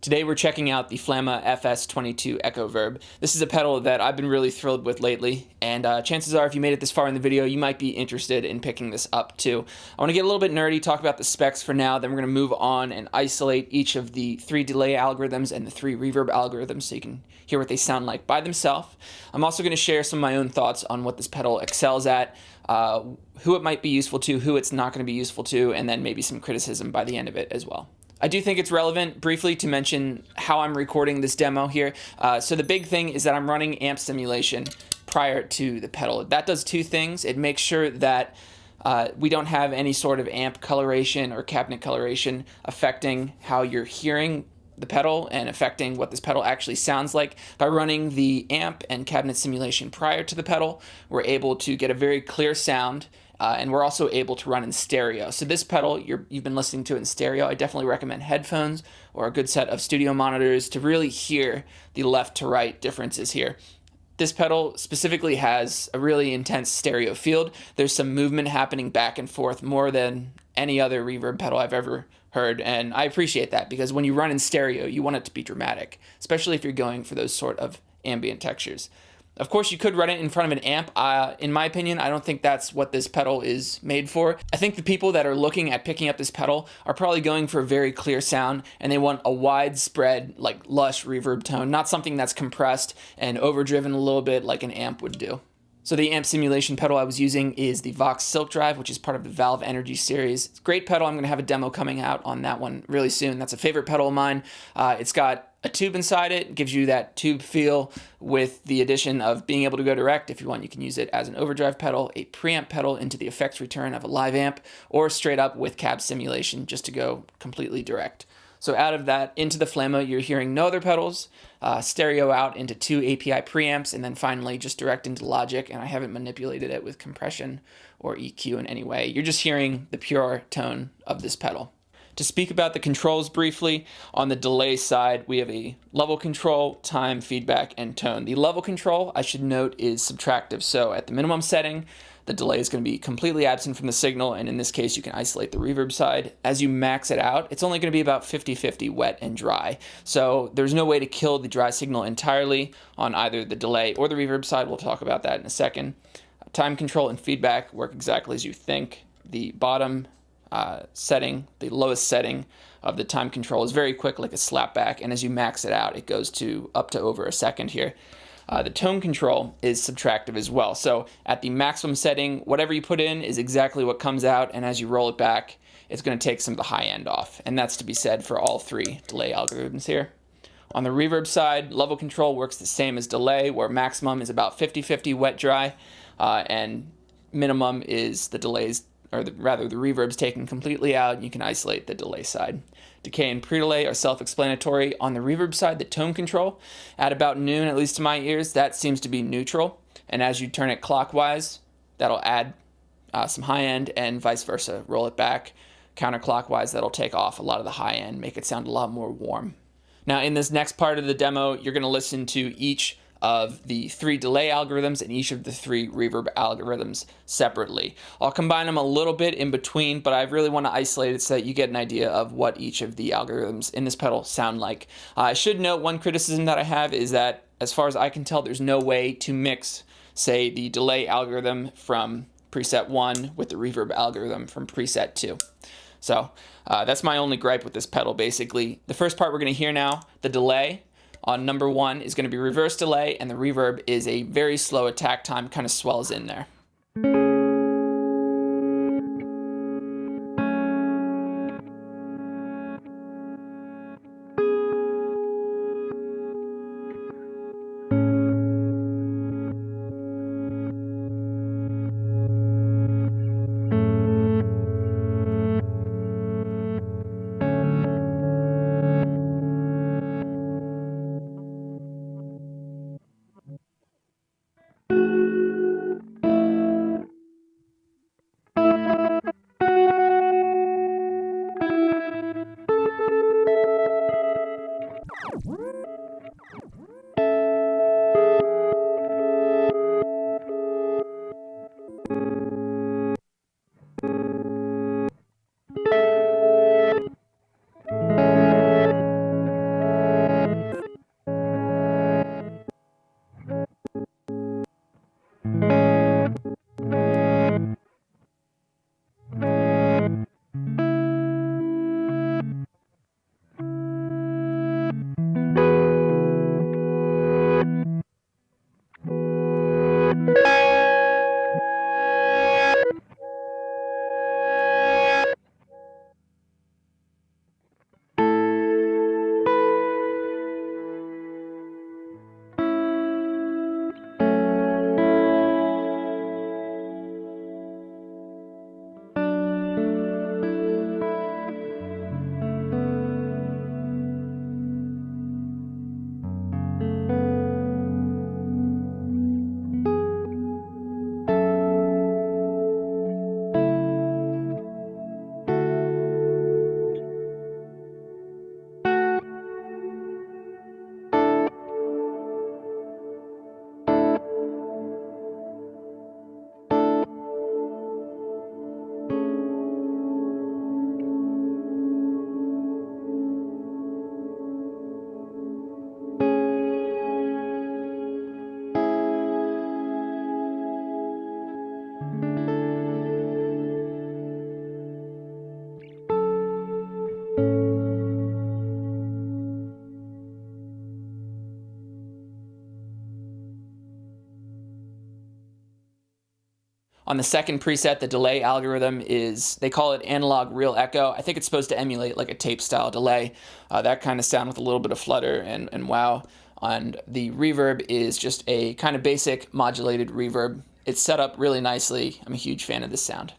Today we're checking out the Flamma FS22 Ekoverb. This is a pedal that I've been really thrilled with lately, and chances are if you made it this far in the video, you might be interested in picking this up too. I want to get a little bit nerdy, talk about the specs for now, then we're going to move on and isolate each of the 3 delay algorithms and the 3 reverb algorithms so you can hear what they sound like by themselves. I'm also going to share some of my own thoughts on what this pedal excels at, who it might be useful to, who it's not going to be useful to, and then maybe some criticism by the end of it as well. I do think it's relevant briefly to mention how I'm recording this demo here. So the big thing is that I'm running amp simulation prior to the pedal. That does 2 things. It makes sure that we don't have any sort of amp coloration or cabinet coloration affecting how you're hearing the pedal and affecting what this pedal actually sounds like. By running the amp and cabinet simulation prior to the pedal, we're able to get a very clear sound. And we're also able to run in stereo. So this pedal, you've been listening to it in stereo. I definitely recommend headphones or a good set of studio monitors to really hear the left to right differences here. This pedal specifically has a really intense stereo field. There's some movement happening back and forth more than any other reverb pedal I've ever heard, and I appreciate that because when you run in stereo, you want it to be dramatic, especially if you're going for those sort of ambient textures. Of course, you could run it in front of an amp. In my opinion, I don't think that's what this pedal is made for. I think the people that are looking at picking up this pedal are probably going for a very clear sound, and they want a widespread, like lush reverb tone, not something that's compressed and overdriven a little bit like an amp would do. So the amp simulation pedal I was using is the Vox Silk Drive, which is part of the Valve Energy series. It's a great pedal. I'm going to have a demo coming out on that one really soon. That's a favorite pedal of mine. It's got a tube inside it. It gives you that tube feel with the addition of being able to go direct. If you want, you can use it as an overdrive pedal, a preamp pedal into the effects return of a live amp, or straight up with cab simulation just to go completely direct. So out of that into the Flamma, you're hearing no other pedals, stereo out into 2 API preamps, and then finally just direct into Logic, and I haven't manipulated it with compression or EQ in any way. You're just hearing the pure tone of this pedal. To speak about the controls briefly, on the delay side, we have a level control, time, feedback, and tone. The level control, I should note, is subtractive. So at the minimum setting, the delay is going to be completely absent from the signal, and in this case, you can isolate the reverb side. As you max it out, it's only going to be about 50-50 wet and dry. So there's no way to kill the dry signal entirely on either the delay or the reverb side. We'll talk about that in a second. Time control and feedback work exactly as you think. The bottom setting, the lowest setting of the time control is very quick, like a slapback, and as you max it out, it goes to up to over a second here. The tone control is subtractive as well. So at the maximum setting, whatever you put in is exactly what comes out, and as you roll it back, it's going to take some of the high end off. And that's to be said for all 3 delay algorithms here. On the reverb side, level control works the same as delay, where maximum is about 50-50 wet dry, and minimum is the delays, or rather the reverb's taken completely out, and you can isolate the delay side. Decay and pre-delay are self-explanatory. On the reverb side, the tone control, at about noon, at least to my ears, that seems to be neutral. And as you turn it clockwise, that'll add some high end, and vice versa. Roll it back counterclockwise, that'll take off a lot of the high end, make it sound a lot more warm. Now in this next part of the demo, you're going to listen to each of the 3 delay algorithms and each of the 3 reverb algorithms separately. I'll combine them a little bit in between, but I really want to isolate it so that you get an idea of what each of the algorithms in this pedal sound like. I should note one criticism that I have is that, as far as I can tell, there's no way to mix, say, the delay algorithm from preset 1 with the reverb algorithm from preset 2. So that's my only gripe with this pedal, basically. The first part we're going to hear now, the delay on number 1 is going to be reverse delay, and the reverb is a very slow attack time, kind of swells in there. On the second preset, the delay algorithm is, they call it analog real echo. I think it's supposed to emulate like a tape style delay, that kind of sound with a little bit of flutter and wow. And the reverb is just a kind of basic modulated reverb. It's set up really nicely. I'm a huge fan of this sound.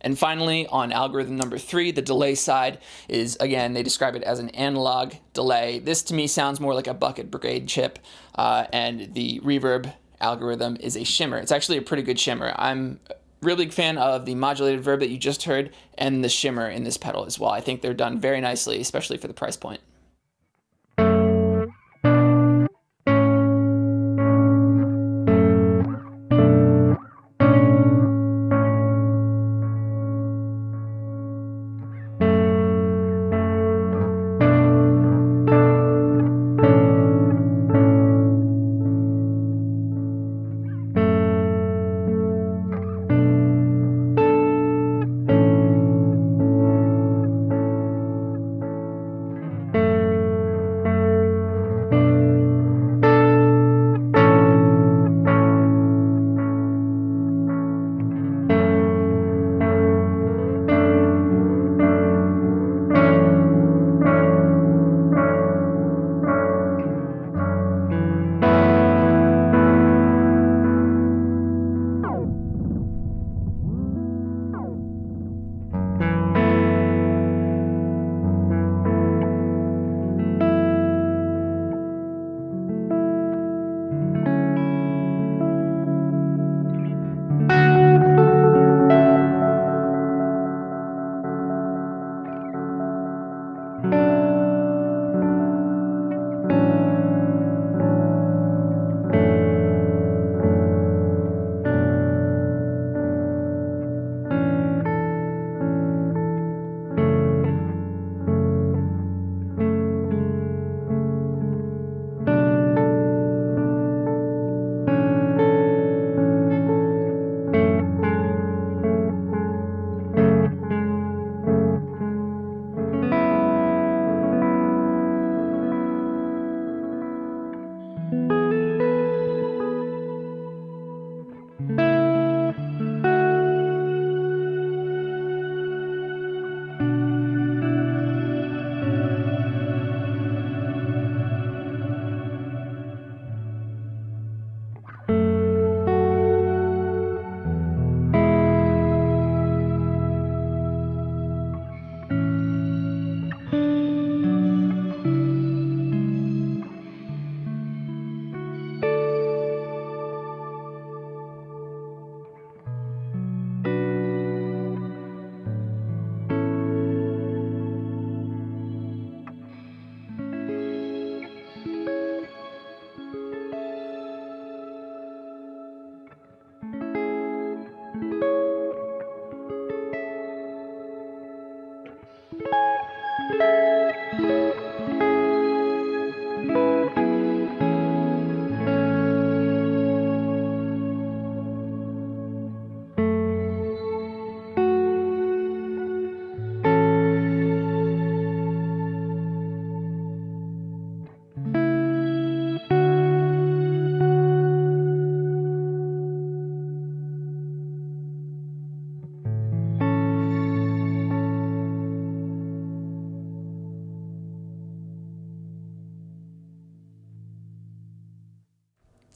And finally, on algorithm number 3, the delay side is, again, they describe it as an analog delay. This to me sounds more like a bucket brigade chip, and the reverb algorithm is a shimmer. It's actually a pretty good shimmer. I'm a really big fan of the modulated verb that you just heard and the shimmer in this pedal as well. I think they're done very nicely, especially for the price point.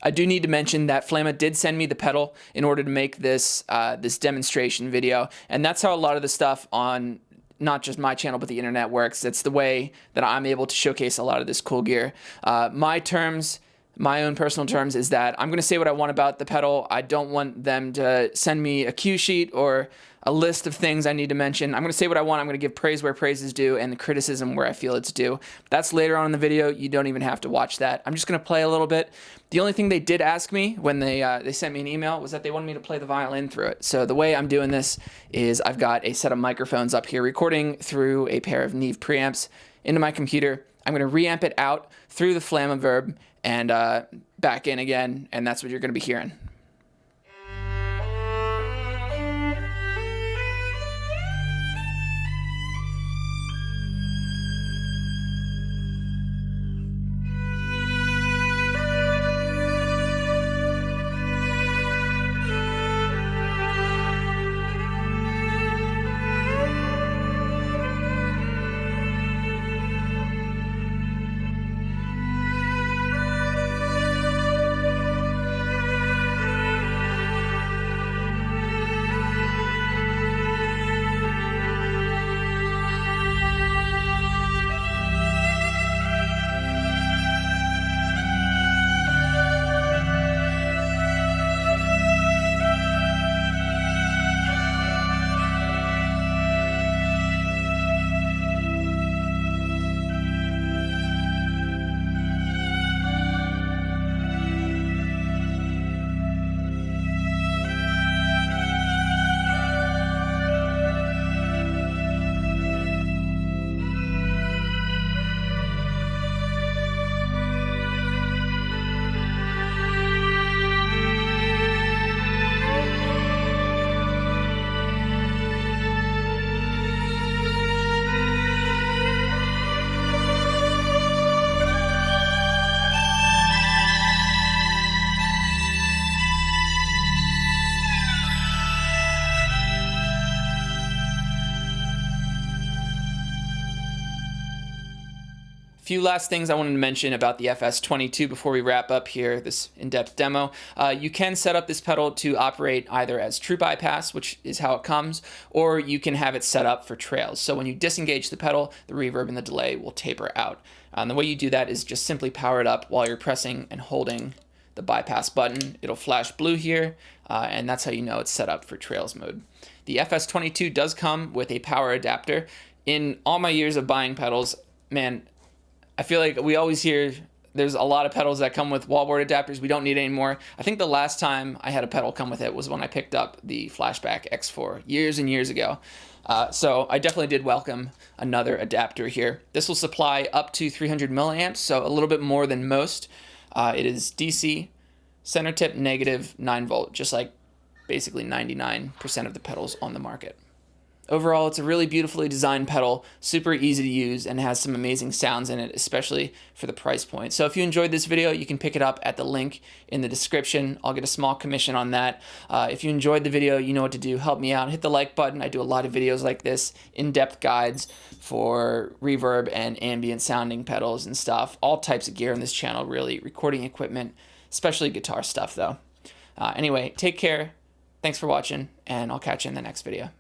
I do need to mention that Flamma did send me the pedal in order to make this this demonstration video, and that's how a lot of the stuff on not just my channel but the internet works. It's the way that I'm able to showcase a lot of this cool gear. My own personal terms is that I'm going to say what I want about the pedal. I don't want them to send me a cue sheet or a list of things I need to mention. I'm going to say what I want. I'm going to give praise where praise is due and the criticism where I feel it's due. That's later on in the video. You don't even have to watch that. I'm just going to play a little bit. The only thing they did ask me when they sent me an email was that they wanted me to play the violin through it. So the way I'm doing this is I've got a set of microphones up here recording through a pair of Neve preamps into my computer. I'm going to reamp it out through the Flamma Ekoverb and back in again, and that's what you're going to be hearing. Few last things I wanted to mention about the FS22 before we wrap up here, this in-depth demo. You can set up this pedal to operate either as true bypass, which is how it comes, or you can have it set up for trails. So when you disengage the pedal, the reverb and the delay will taper out. And the way you do that is just simply power it up while you're pressing and holding the bypass button. It'll flash blue here, and that's how you know it's set up for trails mode. The FS22 does come with a power adapter. In all my years of buying pedals, man, I feel like we always hear there's a lot of pedals that come with wallboard adapters. We don't need any more. I think the last time I had a pedal come with it was when I picked up the Flashback X4 years and years ago. So I definitely did welcome another adapter here. This will supply up to 300 milliamps, so a little bit more than most. It is DC, center tip negative 9 volt, just like basically 99% of the pedals on the market. Overall, it's a really beautifully designed pedal, super easy to use, and has some amazing sounds in it, especially for the price point. So if you enjoyed this video, you can pick it up at the link in the description. I'll get a small commission on that. If you enjoyed the video, you know what to do. Help me out. Hit the like button. I do a lot of videos like this, in-depth guides for reverb and ambient sounding pedals and stuff. All types of gear on this channel, really. Recording equipment, especially guitar stuff, though. Anyway, take care. Thanks for watching, and I'll catch you in the next video.